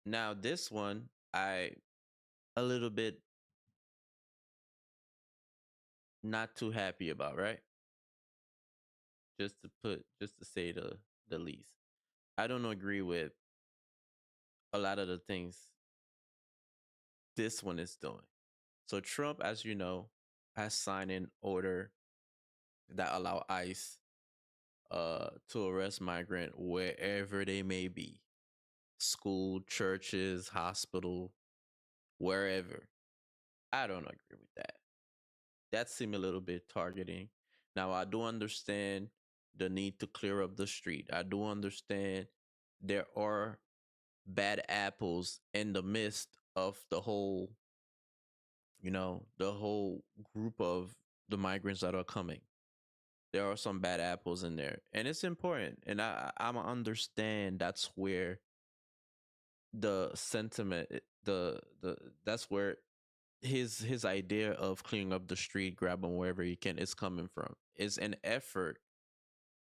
Now this one, I a little bit not too happy about, right? Just to say the least. I don't agree with a lot of the things this one is doing. So Trump, as you know, has signed an order that allow ICE to arrest migrant wherever they may be. School, churches, hospital, wherever. I don't agree with that. That seemed a little bit targeting. Now I do understand the need to clear up the street. I do understand there are bad apples in the midst of the whole group of the migrants that are coming. There are some bad apples in there, and it's important. And I understand that's where the sentiment, the that's where his idea of cleaning up the street, grab them wherever he can, is coming from. Is an effort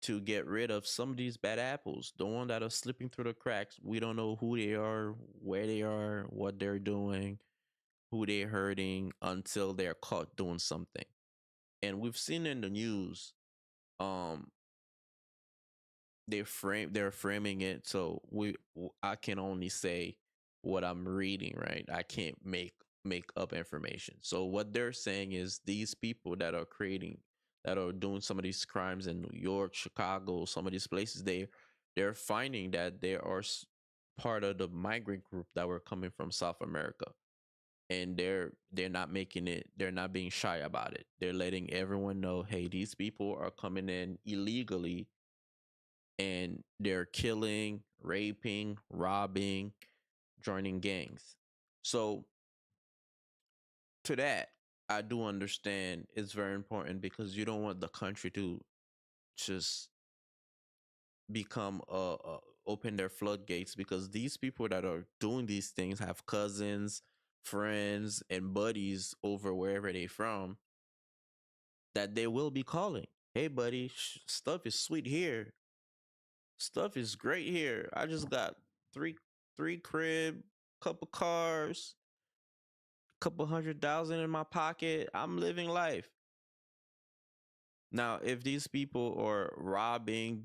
to get rid of some of these bad apples, the one that are slipping through the cracks. We don't know who they are, where they are, what they're doing, who they're hurting until they're caught doing something. And we've seen in the news, um, they're framing it so I can only say what I'm reading, right? I can't make up information. So what they're saying is these people that are doing some of these crimes in New York, Chicago, some of these places, they're finding that they are part of the migrant group that were coming from South America, and they're not making it, they're not being shy about it. They're letting everyone know, hey, these people are coming in illegally, and they're killing, raping, robbing, joining gangs. So to that, I do understand it's very important, because you don't want the country to just become open their floodgates, because these people that are doing these things have cousins, friends, and buddies over wherever they from, that they will be calling, hey buddy, stuff is sweet here, stuff is great here. I just got three crib, couple cars, couple 100,000 in my pocket. I'm living life. Now, if these people are robbing,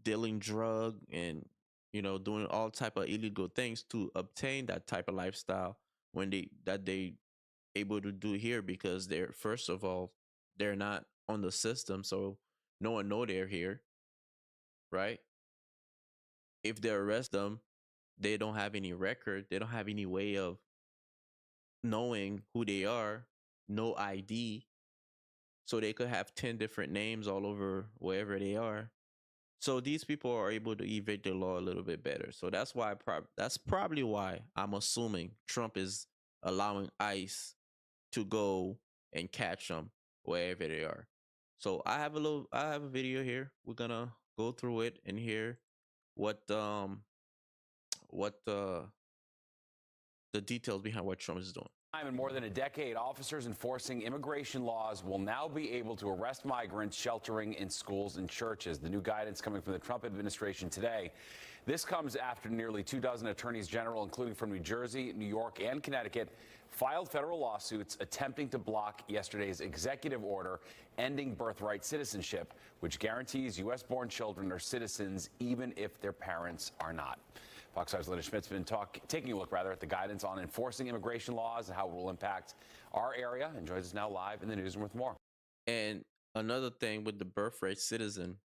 dealing drug, and doing all type of illegal things to obtain that type of lifestyle, when they able to do here, because they're, first of all, they're not on the system, so no one know they're here, right? If they arrest them, they don't have any record, they don't have any way of knowing who they are, no ID, so they could have 10 different names all over wherever they are. So these people are able to evade the law a little bit better. So that's why that's probably why I'm assuming Trump is allowing ICE to go and catch them wherever they are. So I have a video here. We're gonna go through it and hear what the details behind what Trump is doing. In more than a decade, officers enforcing immigration laws will now be able to arrest migrants sheltering in schools and churches. The new guidance coming from the Trump administration today. This comes after nearly 24 attorneys general, including from New Jersey, New York, and Connecticut, filed federal lawsuits attempting to block yesterday's executive order ending birthright citizenship, which guarantees U.S.-born children are citizens even if their parents are not. Fox 5's Linda Schmidt's been taking a look at the guidance on enforcing immigration laws and how it will impact our area, and joins us now live in the newsroom with more. And another thing with the birthright citizen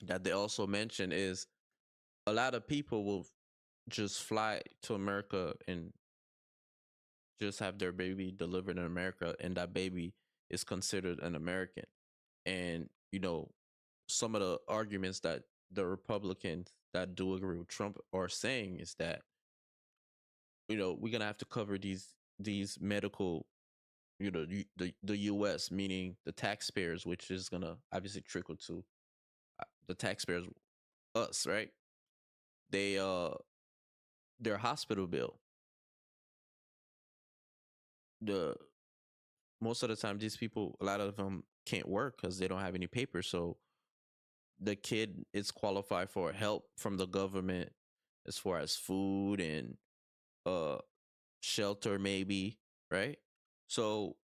that they also mention is a lot of people will just fly to America and just have their baby delivered in America, and that baby is considered an American. And some of the arguments that the Republicans that do agree with Trump are saying is that we're gonna have to cover these medical, the U.S., meaning the taxpayers, which is gonna obviously trickle to the taxpayers, us, right? They their hospital bill. The Most of the time, these people, a lot of them can't work because they don't have any papers. So the kid is qualified for help from the government as far as food and uh shelter maybe, right? So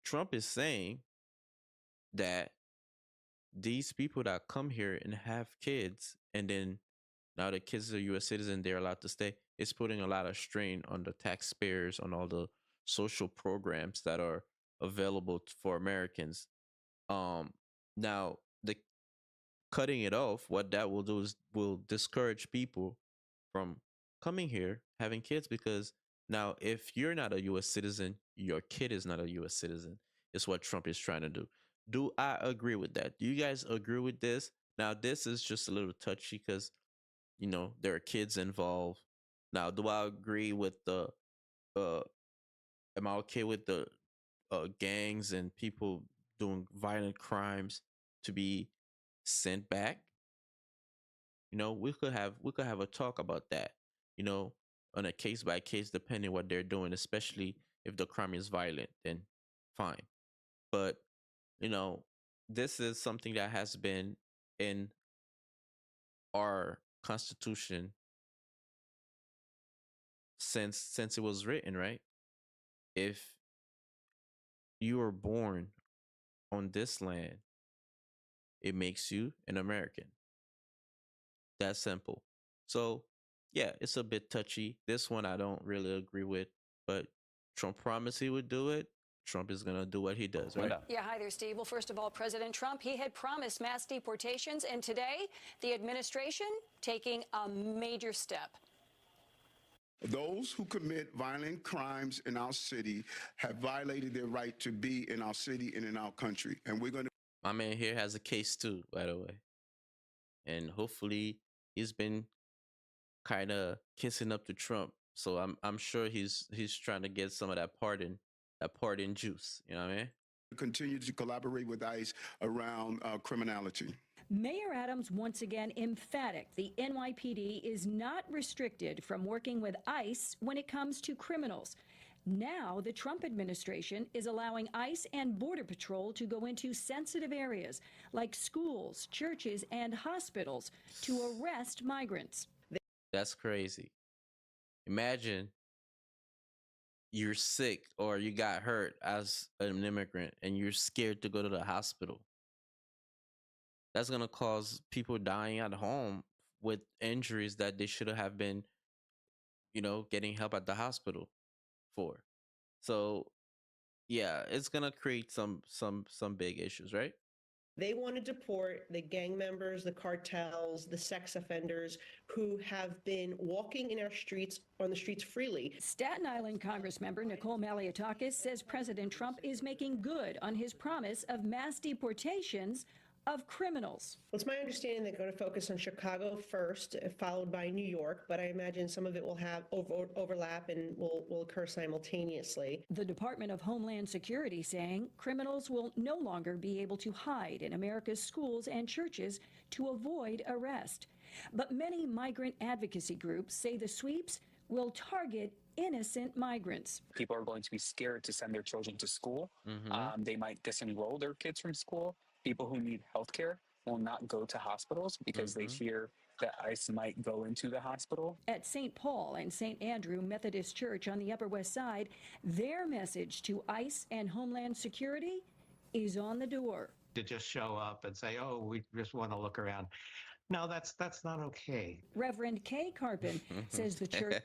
Trump is saying that these people that come here and have kids, and then now the kids are U.S. citizen, they're allowed to stay. It's putting a lot of strain on the taxpayers, on all the social programs that are available for Americans. Um, Now the cutting it off, what that will do is will discourage people from coming here having kids, because now if you're not a US citizen, your kid is not a US citizen. Is what Trump is trying to do. Do I agree with that? Do you guys agree with this? Now this is just a little touchy because there are kids involved. Now, do I agree with the uh am I okay with the gangs and people doing violent crimes to be sent back? We could have a talk about that, you know, on a case by case, depending what they're doing, especially if the crime is violent, then fine. But, you know, this is something that has been in our constitution since it was written, right? If you were born on this land, it makes you an American. That simple. So, yeah, it's a bit touchy. This one I don't really agree with, but Trump promised he would do it. Trump is going to do what he does, right? Linda. Yeah, hi there, Steve. Well, first of all, President Trump, he had promised mass deportations, and today the administration taking a major step. Those who commit violent crimes in our city have violated their right to be in our city and in our country. And we're going to. My man here has a case too, by the way. And hopefully he's been kind of kissing up to Trump. So I'm sure he's trying to get some of that pardon juice. You know what I mean? Continue to collaborate with ICE around criminality. Mayor Adams once again emphatic the NYPD is not restricted from working with ICE when it comes to criminals. Now, the Trump administration is allowing ICE and Border Patrol to go into sensitive areas like schools, churches, and hospitals to arrest migrants. That's crazy. Imagine you're sick or you got hurt as an immigrant and you're scared to go to the hospital. That's going to cause people dying at home with injuries that they should have been, getting help at the hospital for. So, yeah, it's going to create some big issues, right? They want to deport the gang members, the cartels, the sex offenders who have been walking in our streets, on the streets freely. Staten Island Congressmember Nicole Malliotakis says President Trump is making good on his promise of mass deportations of criminals. Well, it's my understanding they're going to focus on Chicago first, followed by New York, but I imagine some of it will have overlap and will occur simultaneously. The Department of Homeland Security saying criminals will no longer be able to hide in America's schools and churches to avoid arrest. But many migrant advocacy groups say the sweeps will target innocent migrants. People are going to be scared to send their children to school. They might disenroll their kids from school. People who need health care will not go to hospitals because they fear that ICE might go into the hospital. At St. Paul and St. Andrew Methodist Church on the Upper West Side, their message to ICE and Homeland Security is on the door. To just show up and say, oh, we just want to look around. No, that's not okay. Reverend Kay Carpin says the church.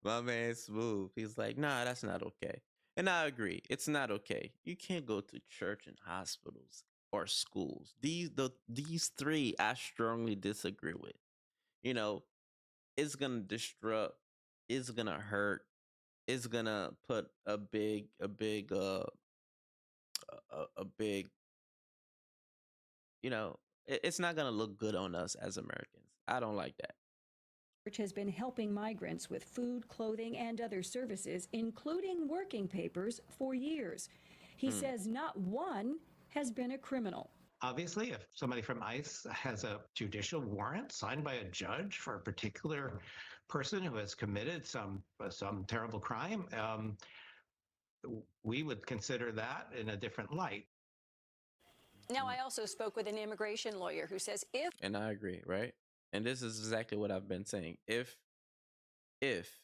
My man Smooth. He's like, nah, that's not okay. And I agree. It's not okay. You can't go to church and hospitals or schools. These three I strongly disagree with. It's gonna disrupt, it's gonna hurt, it's gonna put a big it's not gonna look good on us as Americans. I don't like that. Church has been helping migrants with food, clothing, and other services, including working papers, for years. He says not one has been a criminal. Obviously, if somebody from ICE has a judicial warrant signed by a judge for a particular person who has committed some terrible crime, we would consider that in a different light. Now, I also spoke with an immigration lawyer who says if And I agree, right? And this is exactly what I've been saying. If if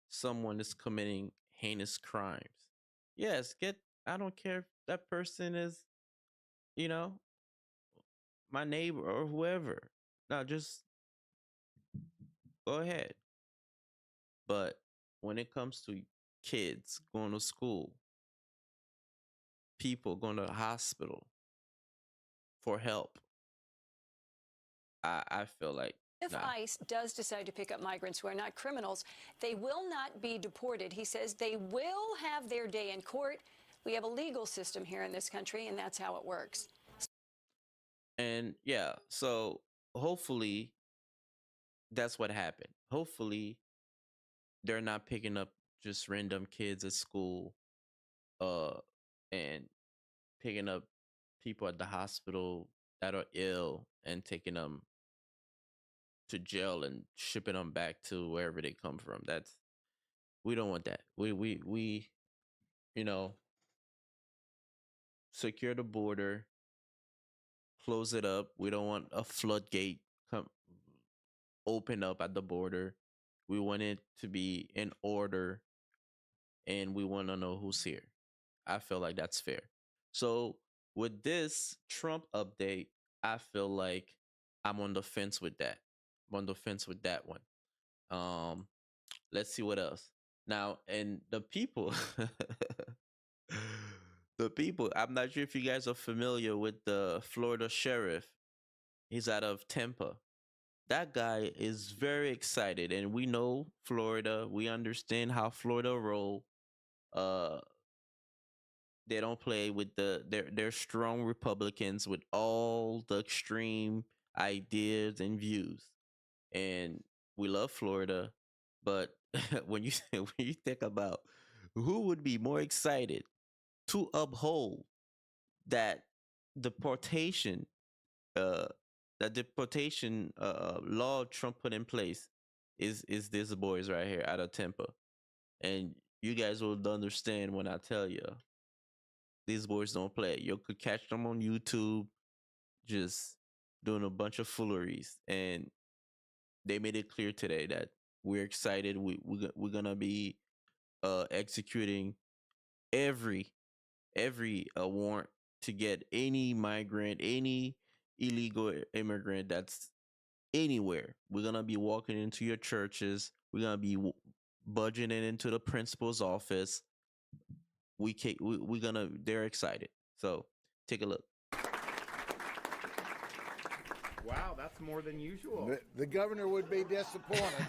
someone is committing heinous crimes, yes, I don't care if that person is, you know, my neighbor or whoever. No, just go ahead. But when it comes to kids going to school, people going to the hospital for help, I feel like, If nah. ICE does decide to pick up migrants who are not criminals, they will not be deported. He says they will have their day in court. We have a legal system here in this country, and that's how it works. And yeah, so hopefully that's what happened. Hopefully they're not picking up just random kids at school, uh, and picking up people at the hospital that are ill and taking them to jail and shipping them back to wherever they come from. We don't want that. We you know, secure the border, close it up. We don't want a floodgate come open up at the border. We want it to be in order, and we want to know who's here. I feel like that's fair. So with this Trump update, I feel like I'm on the fence with that. I'm on the fence with that one. Let's see what else. Now, and the people, the people. I'm not sure if you guys are familiar with the Florida sheriff. He's out of Tampa. That guy is very excited, and we know Florida. We understand how Florida roll. Uh, they don't play with they're strong Republicans with all the extreme ideas and views, and we love Florida. But when you when you think about who would be more excited to uphold that deportation, uh, law Trump put in place, is this boys right here out of Tampa, and you guys will understand when I tell you these boys don't play. You could catch them on YouTube just doing a bunch of fooleries, and they made it clear today that we're excited. We're gonna be executing every warrant to get any migrant, any illegal immigrant that's anywhere. We're gonna be walking into your churches. We're gonna be budgeting into the principal's office. We're gonna. They're excited. So take a look. Wow, that's more than usual. The governor would be disappointed.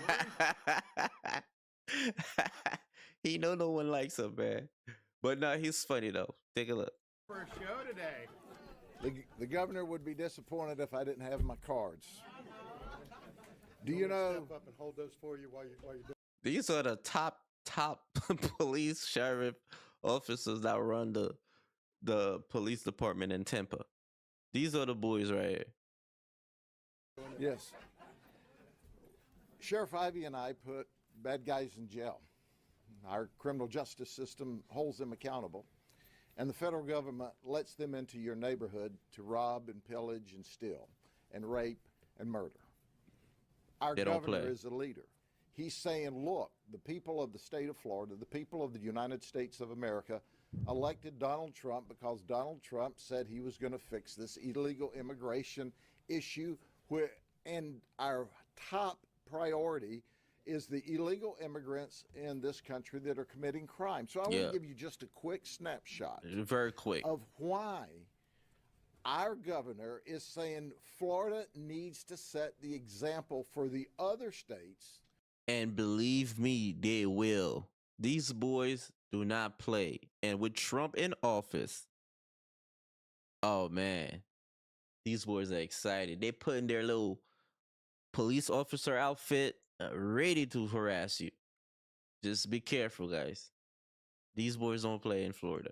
He know no one likes him, man. But no, he's funny though. Take a look. For a show today. The governor would be disappointed if I didn't have my cards. Do you know? Step up and hold those for you while you're doing. These are the top police sheriff officers that run the police department in Tampa. These are the boys right here. Yes. Sheriff Ivey and I put bad guys in jail. Our criminal justice system holds them accountable. And the federal government lets them into your neighborhood to rob and pillage and steal and rape and murder. Our governor is a leader. He's saying, look, the people of the state of Florida, the people of the United States of America elected Donald Trump because Donald Trump said he was going to fix this illegal immigration issue, and our top priority is the illegal immigrants in this country that are committing crime. So I want to give you just a quick snapshot. Very quick. Of why our governor is saying Florida needs to set the example for the other states. And believe me, they will. These boys do not play. And with Trump in office, oh man, these boys are excited. They put in their little police officer outfit, ready to harass you. Just be careful, guys. These boys don't play in Florida.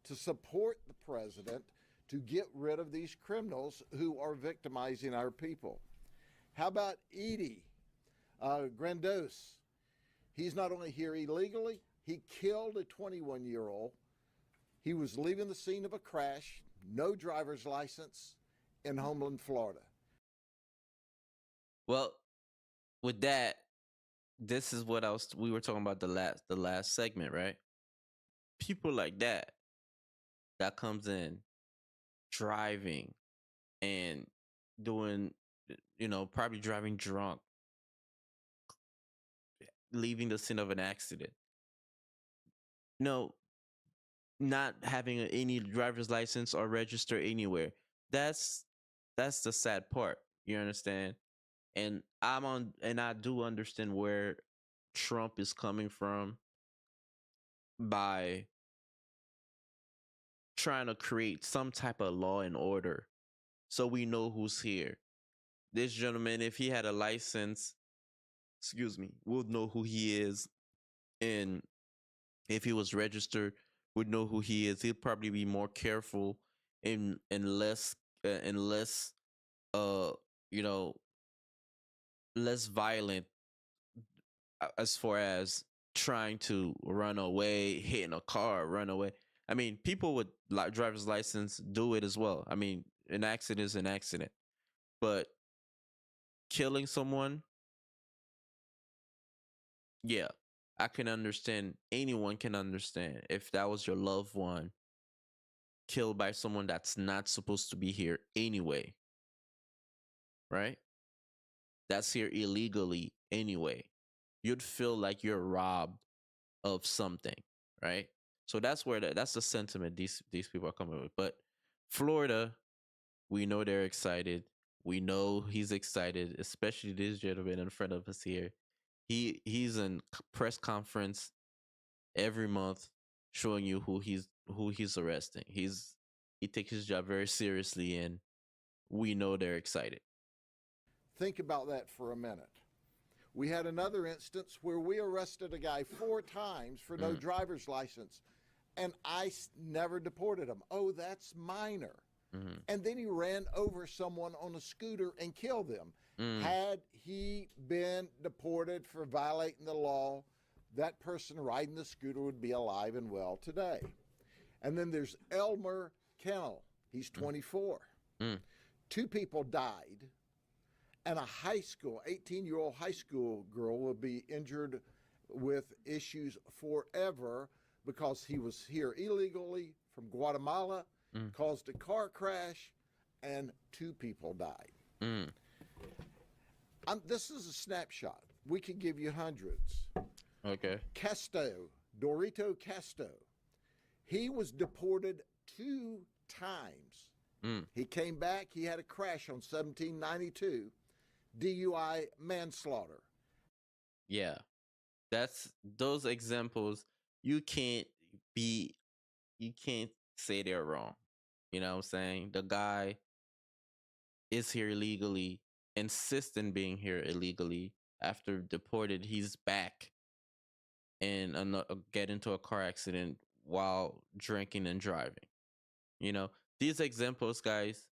To support the president to get rid of these criminals who are victimizing our people. How about Edie Grandos? He's not only here illegally, he killed a 21-year-old. He was leaving the scene of a crash, no driver's license, in Homeland, Florida. Well, with that, this is what we were talking about the last segment, right? People like that comes in driving and doing, probably driving drunk, leaving the scene of an accident. No, not having any driver's license or register anywhere. That's that's the sad part. You understand? And I do understand where Trump is coming from by trying to create some type of law and order so we know who's here. This gentleman, if he had a license, excuse me, we'll know who he is. And if he was registered, would know who he is. He'll probably be more careful and less uh you know less violent as far as trying to run away, hitting a car, run away. I mean, people with driver's license do it as well. I mean, an accident is an accident, but killing someone, yeah, I can understand. Anyone can understand if that was your loved one killed by someone that's not supposed to be here anyway, right? That's here illegally anyway. You'd feel like you're robbed of something, right? So that's the sentiment these people are coming with. But Florida, we know they're excited. We know he's excited, especially this gentleman in front of us here. He's in press conference every month, showing you who he's arresting. He takes his job very seriously, and we know they're excited. Think about that for a minute. We had another instance where we arrested a guy 4 times for no driver's license, and ICE never deported him. Oh, that's minor. And then he ran over someone on a scooter and killed them. Had he been deported for violating the law, that person riding the scooter would be alive and well today. And then there's Elmer Kennel. He's 24. 2 people died. And a 18-year-old high school girl will be injured with issues forever because he was here illegally from Guatemala, caused a car crash, and 2 people died. This is a snapshot. We could give you hundreds. Okay. Dorito Casto. He was deported 2 times. He came back. He had a crash on 1792. DUI manslaughter. Yeah. That's those examples. You can't say they're wrong. You know what I'm saying? The guy is here illegally, insists in being here illegally. After deported, he's back and get into a car accident while drinking and driving. These examples, guys,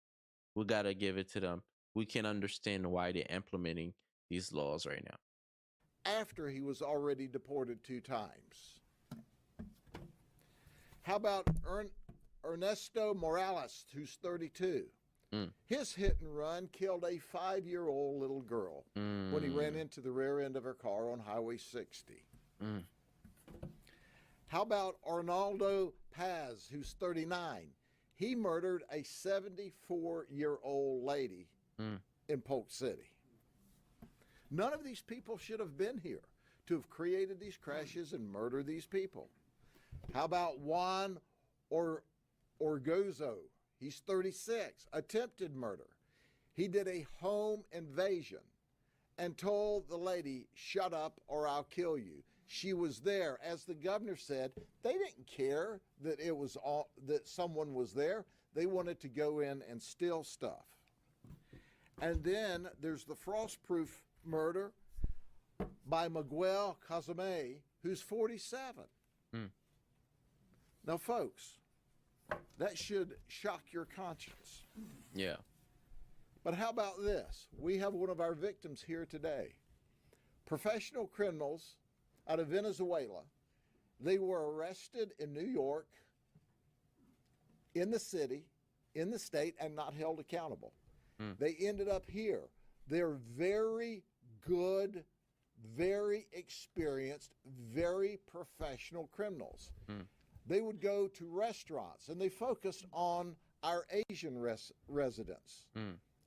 we gotta give it to them. We can understand why they're implementing these laws right now. After he was already deported 2 times. How about Ernesto Morales, who's 32? His hit and run killed a 5-year-old little girl when he ran into the rear end of her car on Highway 60. How about Arnaldo Paz, who's 39? He murdered a 74-year-old lady in Polk City. None of these people should have been here to have created these crashes and murder these people. How about Juan Orgozo? He's 36, attempted murder. He did a home invasion and told the lady, "Shut up or I'll kill you." She was there. As the governor said, they didn't care that that someone was there. They wanted to go in and steal stuff. And then there's the Frostproof murder by Miguel Cazame, who's 47. Now, folks, that should shock your conscience. Yeah. But how about this? We have one of our victims here today. Professional criminals out of Venezuela. They were arrested in New York, in the city, in the state, and not held accountable. They ended up here. They're very good very experienced, very professional criminals. They would go to restaurants, and they focused on our Asian residents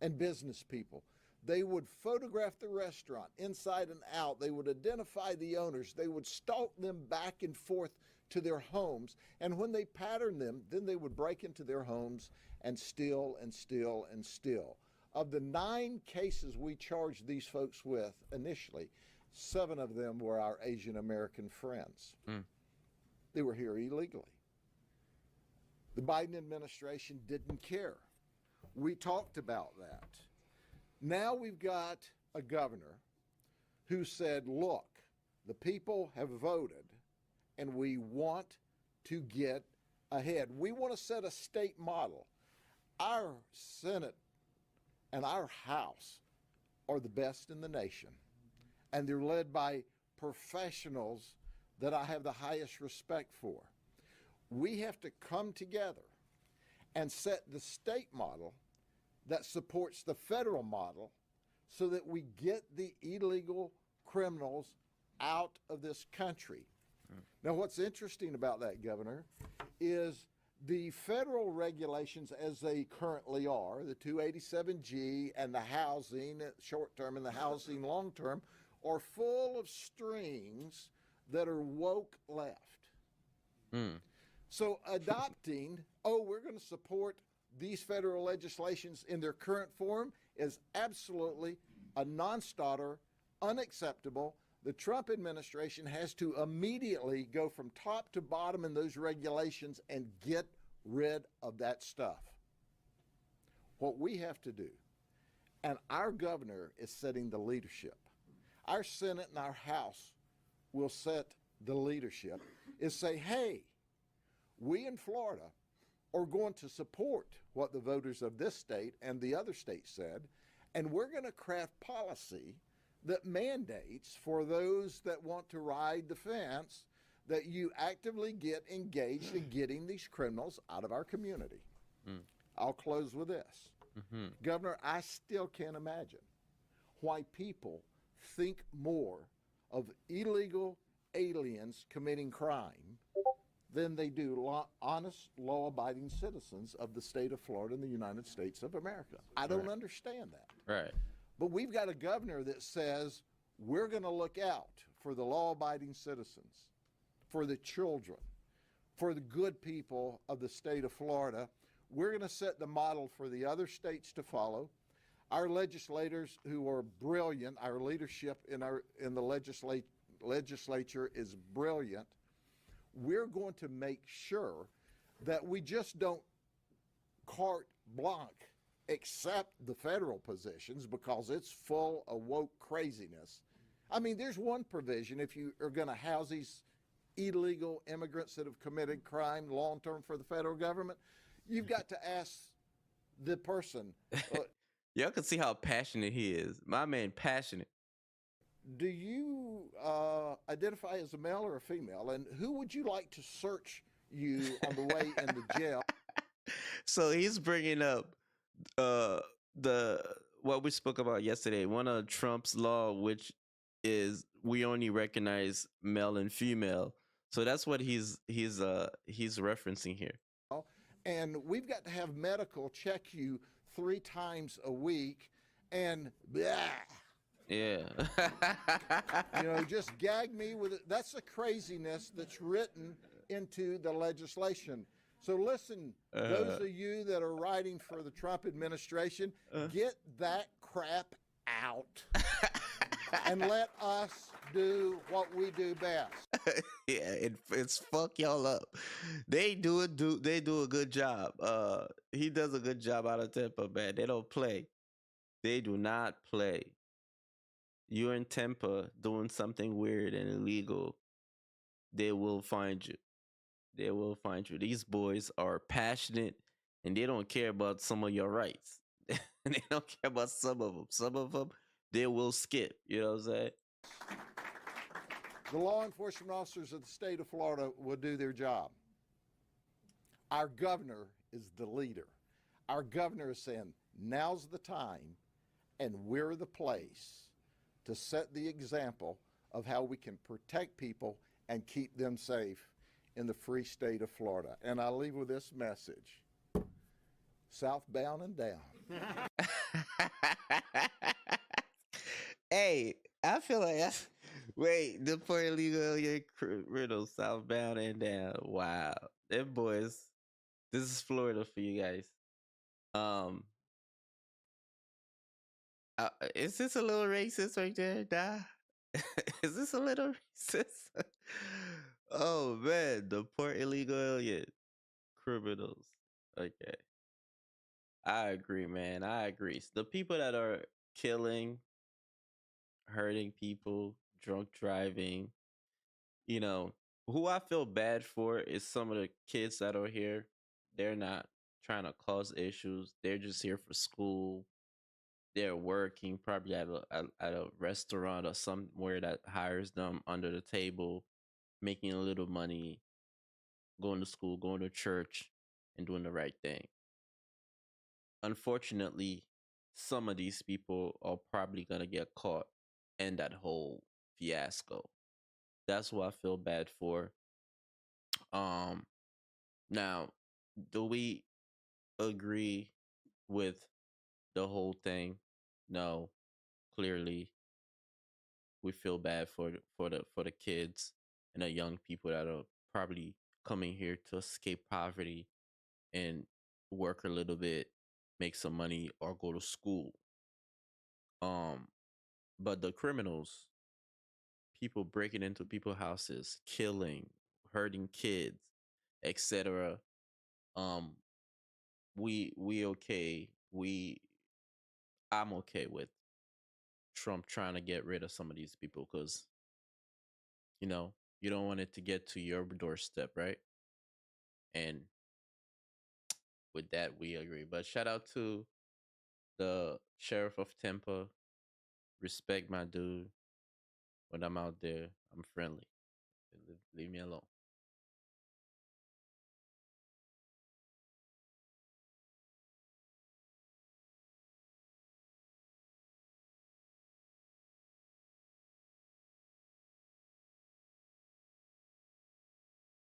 and business people. They would photograph the restaurant inside and out. They would identify the owners. They would stalk them back and forth to their homes. And when they patterned them, then they would break into their homes and steal and steal and steal. Of the 9 cases we charged these folks with initially, 7 of them were our Asian American friends. They were here illegally. The Biden administration didn't care. We talked about that. Now we've got a governor who said, look, the people have voted and we want to get ahead. We want to set a state model. Our Senate and our House are the best in the nation, and they're led by professionals that I have the highest respect for. We have to come together and set the state model that supports the federal model so that we get the illegal criminals out of this country. Now, what's interesting about that, Governor, is the federal regulations as they currently are, the 287G and the housing short-term and the housing long-term, are full of strings that are woke left. So adopting, we're going to support these federal legislations in their current form is absolutely a non-starter, unacceptable. The Trump administration has to immediately go from top to bottom in those regulations and get rid of that stuff. What we have to do, and our governor is setting the leadership, our Senate and our House will set the leadership, is say, hey, we in Florida are going to support what the voters of this state and the other states said, and we're going to craft policy that mandates for those that want to ride the fence that you actively get engaged in getting these criminals out of our community. I'll close with this. Governor, I still can't imagine why people think more of illegal aliens committing crime than they do honest, law-abiding citizens of the state of Florida and the United States of America. I don't understand that. Right. But we've got a governor that says we're going to look out for the law-abiding citizens, for the children, for the good people of the state of Florida. We're going to set the model for the other states to follow. Our legislators who are brilliant, our leadership in the legislature is brilliant. We're going to make sure that we just don't carte blanche accept the federal positions because it's full of woke craziness. I mean, there's one provision if you are going to house these illegal immigrants that have committed crime long-term for the federal government, you've got to ask the person. Y'all can see how passionate he is. My man, passionate. Do you identify as a male or a female? And who would you like to search you on the way in the jail? So he's bringing up what we spoke about yesterday. One of Trump's law, which is we only recognize male and female. So that's what he's referencing here. And we've got to have medical check you 3 times a week, and blah. Yeah. Just gag me with it. That's the craziness that's written into the legislation. So listen, those of you that are writing for the Trump administration, get that crap out and let us do what we do best. Yeah, it's fuck y'all up. They do a good job. He does a good job out of Tampa, man. They don't play. They do not play. You're in Tampa doing something weird and illegal, they will find you. They will find you. These boys are passionate, and they don't care about some of your rights. They don't care about some of them. Some of them, they will skip. You know what I'm saying? The law enforcement officers of the state of Florida will do their job. Our governor is the leader. Our governor is saying, now's the time, and we're the place to set the example of how we can protect people and keep them safe in the free state of Florida. And I leave with this message: southbound and down. Hey, I feel like that's wait, the Puerto illegal alien riddle southbound and down. Wow. Them boys. This is Florida for you guys. Um is this a little racist right there? Nah. Is this a little racist? Oh man, the port illegal alien criminals. Okay. I agree, man. I agree. The people that are killing, hurting people, drunk driving, you know, who I feel bad for is some of the kids that are here. They're not trying to cause issues. They're just here for school. They're working probably at a restaurant or somewhere that hires them under the table, making a little money, going to school, going to church, and doing the right thing. Unfortunately, some of these people are probably gonna get caught in that whole fiasco. That's what I feel bad for. Um, Now, do we agree with the whole thing? No, clearly we feel bad for the kids and the young people that are probably coming here to escape poverty and work a little bit, make some money, or go to school. Um, but the criminals, people breaking into people's houses, killing, hurting kids, etc. Um, we okay. I'm okay with Trump trying to get rid of some of these people because you don't want it to get to your doorstep, right? And with that, we agree. But shout out to the sheriff of Tampa. Respect my dude. When I'm out there, I'm friendly. Leave me alone.